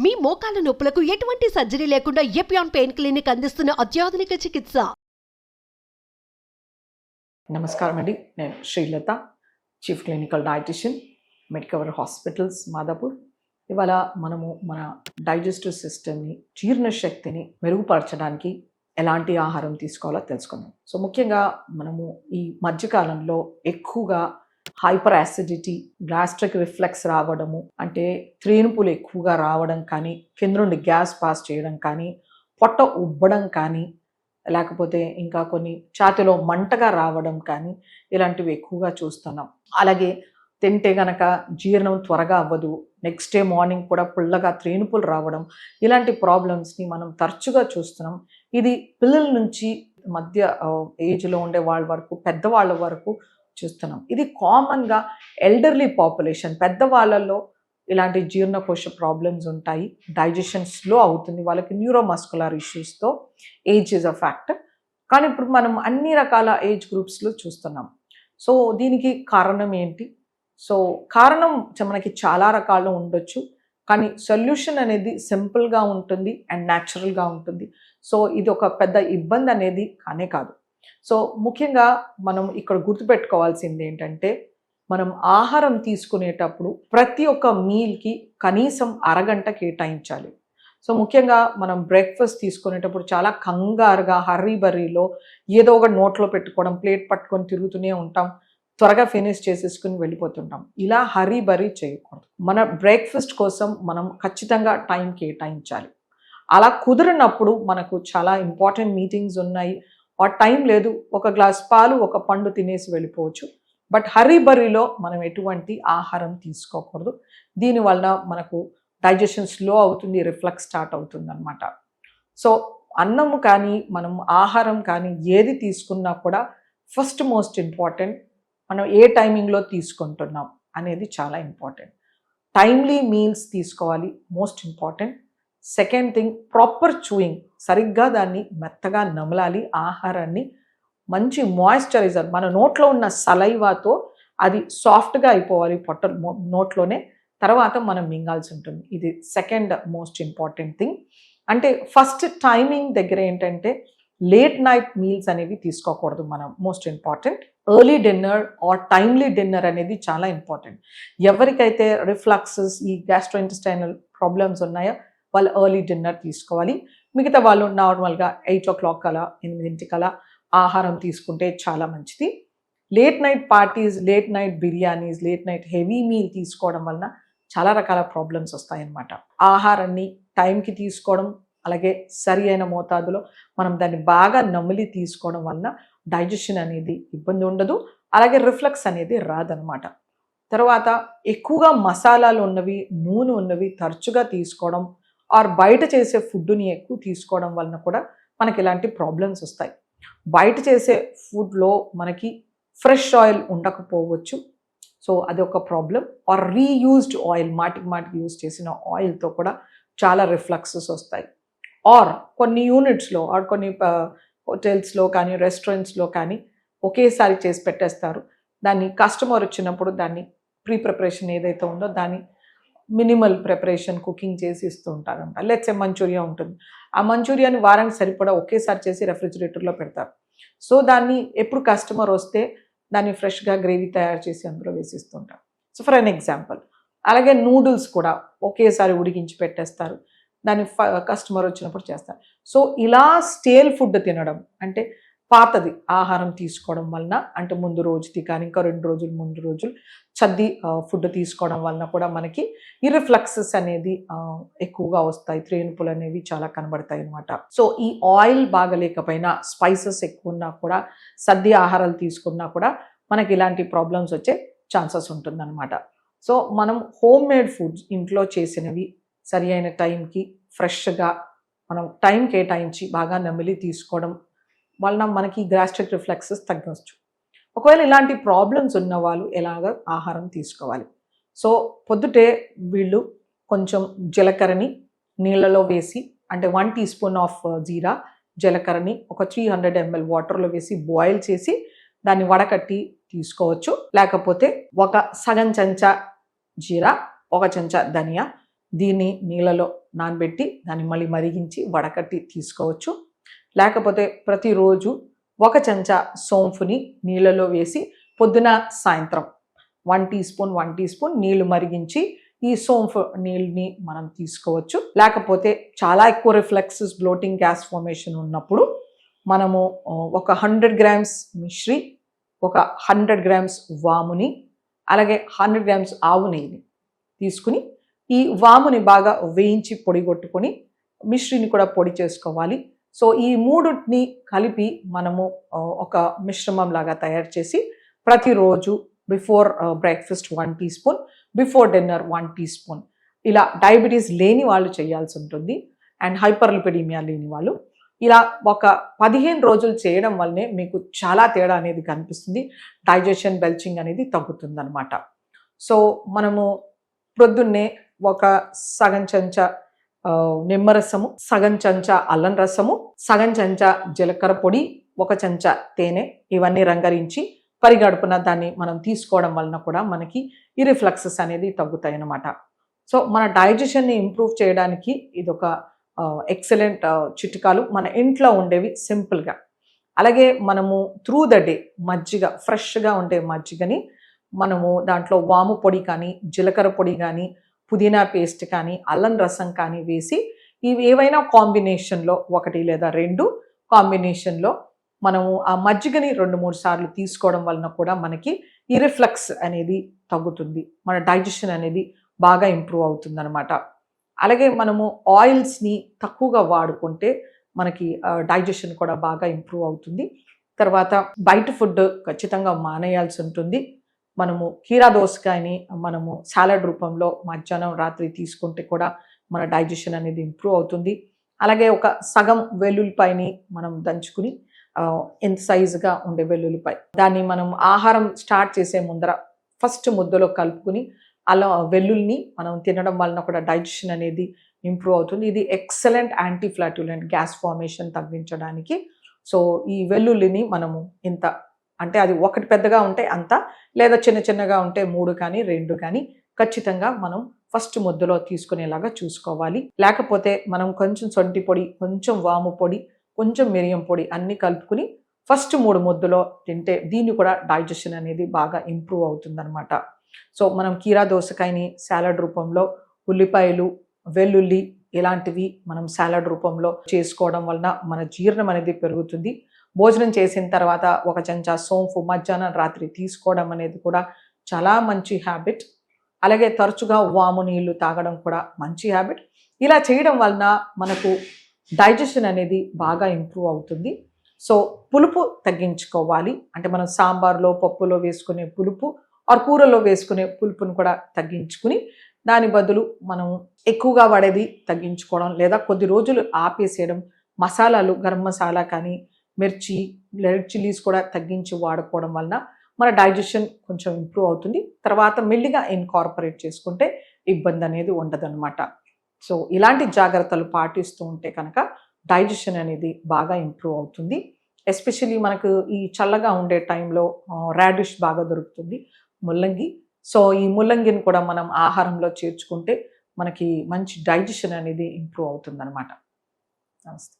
మీ మోకాల నొప్పులకు ఎటువంటి సర్జరీ లేకుండా ఎపియాన్ పెయిన్ క్లినిక్ అందిస్తున్న అత్యాధునిక చికిత్స. నమస్కారం అండి, నేను Srilatha, chief clinical dietitian, Medicover hospitals, Madhapur. ఇవాళ మనము మన డైజెస్టివ్ సిస్టమ్ని, జీర్ణశక్తిని మెరుగుపరచడానికి ఎలాంటి ఆహారం తీసుకోవాలో తెలుసుకుందాం. సో ముఖ్యంగా మనము ఈ మధ్యకాలంలో ఎక్కువగా హైపర్ యాసిడిటీ, గ్యాస్ట్రిక్ రిఫ్లెక్స్ రావడము, అంటే త్రేనుపులు ఎక్కువగా రావడం కానీ, కింద నుండి గ్యాస్ పాస్ చేయడం కానీ, పొట్ట ఉబ్బడం కానీ, లేకపోతే ఇంకా కొన్ని ఛాతీలో మంటగా రావడం కానీ, ఇలాంటివి ఎక్కువగా చూస్తున్నాం. అలాగే తింటే గనక జీర్ణం త్వరగా అవ్వదు, నెక్స్ట్ డే మార్నింగ్ కూడా పుల్లగా త్రేనుపులు రావడం, ఇలాంటి ప్రాబ్లమ్స్ని మనం తరచుగా చూస్తున్నాం. ఇది పిల్లల నుంచి మధ్య ఏజ్లో ఉండే వాళ్ళ వరకు, పెద్దవాళ్ళ వరకు చూస్తున్నాం. ఇది కామన్గా ఎల్డర్లీ పాపులేషన్, పెద్దవాళ్ళలో ఇలాంటి జీర్ణకోశ ప్రాబ్లమ్స్ ఉంటాయి, డైజెషన్ స్లో అవుతుంది, వాళ్ళకి న్యూరోమస్కులర్ ఇష్యూస్తో. Age is a factor. కానీ ఇప్పుడు మనం అన్ని రకాల ఏజ్ గ్రూప్స్లో చూస్తున్నాం. సో దీనికి కారణం ఏంటి? సో కారణం మనకి చాలా రకాలు ఉండొచ్చు, కానీ సొల్యూషన్ అనేది సింపుల్గా ఉంటుంది అండ్ న్యాచురల్గా ఉంటుంది. సో ఇది ఒక పెద్ద ఇబ్బంది అనేది కానే కాదు. సో ముఖ్యంగా మనం ఇక్కడ గుర్తుపెట్టుకోవాల్సింది ఏంటంటే, మనం ఆహారం తీసుకునేటప్పుడు ప్రతి ఒక్క మీల్కి కనీసం అరగంట కేటాయించాలి. సో ముఖ్యంగా మనం బ్రేక్ఫాస్ట్ తీసుకునేటప్పుడు చాలా కంగారుగా, హర్రీ బర్రీలో ఏదో ఒక నోట్లో పెట్టుకోవడం, ప్లేట్ పట్టుకొని తిరుగుతూనే ఉంటాం, త్వరగా ఫినిష్ చేసేసుకుని వెళ్ళిపోతుంటాం. ఇలా హర్రీ బర్రీ చేయకూడదు. మన బ్రేక్ఫాస్ట్ కోసం మనం ఖచ్చితంగా టైం కేటాయించాలి. అలా కుదిరినప్పుడు మనకు చాలా ఇంపార్టెంట్ మీటింగ్స్ ఉన్నాయి, ఆ టైం లేదు, ఒక గ్లాస్ పాలు, ఒక పండు తినేసి వెళ్ళిపోవచ్చు. బట్ హర్రీ బర్రీలో మనం ఎటువంటి ఆహారం తీసుకోకూడదు. దీనివల్ల మనకు డైజెషన్ స్లో అవుతుంది, రిఫ్లక్స్ స్టార్ట్ అవుతుంది అనమాట. సో అన్నము కానీ, మనం ఆహారం కానీ ఏది తీసుకున్నా కూడా ఫస్ట్ మోస్ట్ ఇంపార్టెంట్ మనం ఏ టైమింగ్లో తీసుకుంటున్నాం అనేది చాలా ఇంపార్టెంట్. టైమ్లీ మీల్స్ తీసుకోవాలి, most important. Second thing, proper chewing, సరిగ్గా దాన్ని మెత్తగా నమలాలి. ఆహారాన్ని మంచి మాయిశ్చరైజర్, మన నోట్లో ఉన్న సలైవాతో అది సాఫ్ట్గా అయిపోవాలి పొట్ట నోట్లోనే, తర్వాత మనం మింగాల్సి ఉంటుంది. ఇది సెకండ్ మోస్ట్ ఇంపార్టెంట్ థింగ్. అంటే ఫస్ట్ టైమింగ్ దగ్గర ఏంటంటే, లేట్ నైట్ మీల్స్ అనేవి తీసుకోకూడదు మనం, most important. Early dinner or timely dinner అనేది చాలా ఇంపార్టెంట్. ఎవరికైతే రిఫ్లక్సెస్, ఈ గ్యాస్ట్రోఇంటెస్టైనల్ ప్రాబ్లమ్స్ ఉన్నాయో వాళ్ళు ఎర్లీ డిన్నర్ తీసుకోవాలి. మిగతా వాళ్ళు నార్మల్గా 8 o'clock అలా, 8 అలా ఆహారం తీసుకుంటే చాలా మంచిది. Late night parties, late night biryanis, late night heavy meal తీసుకోవడం వలన చాలా రకాల ప్రాబ్లమ్స్ వస్తాయన్నమాట. ఆహారాన్ని టైంకి తీసుకోవడం, అలాగే సరి అయిన మోతాదులో మనం దాన్ని బాగా నమిలి తీసుకోవడం వలన డైజెషన్ అనేది ఇబ్బంది ఉండదు, అలాగే రిఫ్లక్స్ అనేది రాదనమాట. తర్వాత ఎక్కువగా మసాలాలు ఉన్నవి, నూనె ఉన్నవి తరచుగా తీసుకోవడం, ఆర్ బయట చేసే ఫుడ్ని ఎక్కువ తీసుకోవడం వలన కూడా మనకి ఇలాంటి ప్రాబ్లమ్స్ వస్తాయి. బయట చేసే ఫుడ్లో మనకి ఫ్రెష్ ఆయిల్ ఉండకపోవచ్చు, సో అది ఒక ప్రాబ్లం. ఆర్ రీయూజ్డ్ ఆయిల్, మాటికి యూజ్ చేసిన ఆయిల్తో కూడా చాలా రిఫ్లక్సెస్ వస్తాయి. ఆర్ కొన్ని యూనిట్స్లో, ఆర్ కొన్ని హోటల్స్లో కానీ, రెస్టారెంట్స్లో కానీ ఒకేసారి చేసి పెట్టేస్తారు. దాన్ని కస్టమర్ వచ్చినప్పుడు దాన్ని ప్రిపరేషన్ ఏదైతే ఉందో దాన్ని మినిమల్ ప్రిపరేషన్ కుకింగ్ చేసి ఇస్తూ ఉంటారంట. లెట్స్ ఏ మంచూరియా ఉంటుంది, ఆ మంచూరియాని వారానికి సరిపడా ఒకేసారి చేసి రెఫ్రిజిరేటర్లో పెడతారు. సో దాన్ని ఎప్పుడు కస్టమర్ వస్తే దాన్ని ఫ్రెష్గా గ్రేవీ తయారు చేసి అందులో వేసిస్తుంటారు. So for an example. అలాగే నూడిల్స్ కూడా ఒకేసారి ఉడికించి పెట్టేస్తారు, దాన్ని కస్టమర్ వచ్చినప్పుడు చేస్తారు. సో ఇలా స్టేల్ ఫుడ్ తినడం, అంటే పాతది ఆహారం తీసుకోవడం వలన, అంటే ముందు రోజుది కానీ ఇంకా 2 రోజులు ముందు రోజులు చద్ది ఫుడ్ తీసుకోవడం వలన కూడా మనకి ఈ రిఫ్లక్సెస్ అనేది ఎక్కువగా వస్తాయి, త్రేనుపులు అనేవి చాలా కనబడతాయి అనమాట. సో ఈ ఆయిల్ బాగలేకపోయినా, స్పైసెస్ ఎక్కువ ఉన్నా కూడా, సద్ది ఆహారాలు తీసుకున్నా కూడా మనకి ఇలాంటి ప్రాబ్లమ్స్ వచ్చే ఛాన్సెస్ ఉంటుందన్నమాట. సో మనం హోమ్ మేడ్ ఫుడ్స్, ఇంట్లో చేసినవి సరి అయిన టైంకి ఫ్రెష్గా మనం టైం కేటాయించి బాగా నమిలి తీసుకోవడం వలన మనకి గ్యాస్ట్రిక్ రిఫ్లెక్సెస్ తగ్గవచ్చు. ఒకవేళ ఇలాంటి ప్రాబ్లమ్స్ ఉన్న వాళ్ళు ఎలాగ ఆహారం తీసుకోవాలి? సో పొద్దుటే వీళ్ళు కొంచెం జీలకర్రని నీళ్ళలో వేసి, అంటే 1 teaspoon ఆఫ్ జీరా, జీలకర్రని ఒక 300 ml వాటర్లో వేసి బాయిల్ చేసి దాన్ని వడకట్టి తీసుకోవచ్చు. లేకపోతే ఒక సగం చెంచా జీరా, ఒక చెంచా ధనియా, దీన్ని నీళ్ళలో నానబెట్టి దాన్ని మళ్ళీ మరిగించి వడకట్టి తీసుకోవచ్చు. లేకపోతే ప్రతిరోజు 1 చెంచా సోంపుని నీళ్ళలో వేసి పొద్దున సాయంత్రం 1 టీ స్పూన్ నీళ్లు మరిగించి ఈ సోంపు నీళ్ళని మనం తీసుకోవచ్చు. లేకపోతే చాలా ఎక్కువ రిఫ్లెక్సెస్, బ్లోటింగ్, గ్యాస్ ఫార్మేషన్ ఉన్నప్పుడు మనము ఒక 100 గ్రామ్స్ మిశ్రి, ఒక 100 గ్రామ్స్ వాముని, అలాగే 100 గ్రామ్స్ ఆవు నెయ్యిని తీసుకుని ఈ వాముని బాగా వేయించి పొడి కొట్టుకొని మిశ్రిని కూడా పొడి చేసుకోవాలి. సో ఈ మూడుని కలిపి మనము ఒక మిశ్రమం లాగా తయారు చేసి ప్రతిరోజు before breakfast 1 teaspoon, before dinner 1 teaspoon, ఇలా డయాబెటీస్ లేని వాళ్ళు చేయాల్సి ఉంటుంది. అండ్ హైపర్లిపిడీమియా లేని వాళ్ళు ఇలా ఒక 15 రోజులు చేయడం వల్లనే మీకు చాలా తేడా అనేది కనిపిస్తుంది. డైజెషన్, బెల్చింగ్ అనేది తగ్గుతుంది అనమాట. సో మనము ప్రొద్దున్నే ఒక సగం చెంచా నిమ్మరసము, సగం చెంచా అల్లం రసము, సగం చెంచా జీలకర్ర పొడి, 1 చెంచా తేనె, ఇవన్నీ రంగరించి పరిగడుపున దాన్ని మనం తీసుకోవడం వలన కూడా మనకి ఈ రిఫ్లక్సెస్ అనేది తగ్గుతాయి అన్నమాట. సో మన డైజెషన్ని ఇంప్రూవ్ చేయడానికి ఇదొక ఎక్సలెంట్ చిట్కాలు, మన ఇంట్లో ఉండేవి సింపుల్గా. అలాగే మనము త్రూ ద డే మజ్జిగ, ఫ్రెష్గా ఉండే మజ్జిగని మనము దాంట్లో వాము పొడి కానీ, జీలకర్ర పొడి కానీ, పుదీనా పేస్ట్ కానీ, అల్లం రసం కానీ వేసి ఇవి ఏవైనా కాంబినేషన్లో 1 లేదా 2 కాంబినేషన్లో మనము ఆ మజ్జిగని 2-3 సార్లు తీసుకోవడం వలన కూడా మనకి ఈ రిఫ్లక్స్ అనేది తగ్గుతుంది. మన డైజెషన్ అనేది బాగా ఇంప్రూవ్ అవుతుంది అనమాట. అలాగే మనము ఆయిల్స్ని తక్కువగా వాడుకుంటే మనకి డైజెషన్ కూడా బాగా ఇంప్రూవ్ అవుతుంది. తర్వాత బయట ఫుడ్ ఖచ్చితంగా మానేయాల్సి ఉంటుంది. మనము కీరా దోసకాయని మనము సాలడ్ రూపంలో మధ్యాహ్నం, రాత్రి తీసుకుంటే కూడా మన డైజెషన్ అనేది ఇంప్రూవ్ అవుతుంది. అలాగే ఒక సగం వెల్లుల్లిపాయని మనం దంచుకుని, ఎంత సైజుగా ఉండే వెల్లుల్లిపాయ, దాన్ని మనం ఆహారం స్టార్ట్ చేసే ముందర ఫస్ట్ ముద్దలో కలుపుకుని అలా వెల్లుల్లిని మనం తినడం వలన కూడా డైజెషన్ అనేది ఇంప్రూవ్ అవుతుంది. ఇది ఎక్సలెంట్ యాంటీఫ్లాట్యులెంట్, గ్యాస్ ఫార్మేషన్ తగ్గించడానికి. సో ఈ వెల్లుల్లిని మనము ఇంత, అంటే అది ఒకటి పెద్దగా ఉంటే అంత, లేదా చిన్న చిన్నగా ఉంటే 3 కానీ 2 కానీ ఖచ్చితంగా మనం ఫస్ట్ ముద్దలో తీసుకునేలాగా చూసుకోవాలి. లేకపోతే మనం కొంచెం సొంటి పొడి, కొంచెం వాము పొడి, కొంచెం మిరియం పొడి అన్నీ కలుపుకుని ఫస్ట్ 3 ముద్దలో తింటే దీన్ని కూడా డైజెషన్ అనేది బాగా ఇంప్రూవ్ అవుతుందన్నమాట. సో మనం కీరా దోసకాయని సాలడ్ రూపంలో, ఉల్లిపాయలు, వెల్లుల్లి ఇలాంటివి మనం సాలడ్ రూపంలో చేసుకోవడం వలన మన జీర్ణం అనేది పెరుగుతుంది. భోజనం చేసిన తర్వాత 1 చెంచా సోంపు మధ్యాహ్నం, రాత్రి తీసుకోవడం అనేది కూడా చాలా మంచి హ్యాబిట్. అలాగే తరచుగా వాము నీళ్లు తాగడం కూడా మంచి హ్యాబిట్. ఇలా చేయడం వలన మనకు డైజెషన్ అనేది బాగా ఇంప్రూవ్ అవుతుంది. సో పులుపు తగ్గించుకోవాలి. అంటే మనం సాంబార్లో, పప్పులో వేసుకునే పులుపు ఆర్ కూరలో వేసుకునే పులుపును కూడా తగ్గించుకుని దాని బదులు మనం ఎక్కువగా వాడేది తగ్గించుకోవడం, లేదా కొద్ది రోజులు ఆపేసేయడం. మసాలాలు, గరం మసాలా కానీ, మిర్చి, రెడ్ చిల్లీస్ కూడా తగ్గించి వాడుకోవడం వలన మన డైజెషన్ కొంచెం ఇంప్రూవ్ అవుతుంది. తర్వాత మెల్లిగా ఇన్కార్పొరేట్ చేసుకుంటే ఇబ్బంది అనేది ఉండదన్నమాట. సో ఇలాంటి జాగ్రత్తలు పాటిస్తూ ఉంటే కనుక డైజెషన్ అనేది బాగా ఇంప్రూవ్ అవుతుంది. ఎస్పెషల్లీ మనకు ఈ చల్లగా ఉండే టైంలో రాడిష్ బాగా దొరుకుతుంది, ముల్లంగి. సో ఈ ముల్లంగిని కూడా మనం ఆహారంలో చేర్చుకుంటే మనకి మంచి డైజెషన్ అనేది ఇంప్రూవ్ అవుతుంది అనమాట. నమస్తే.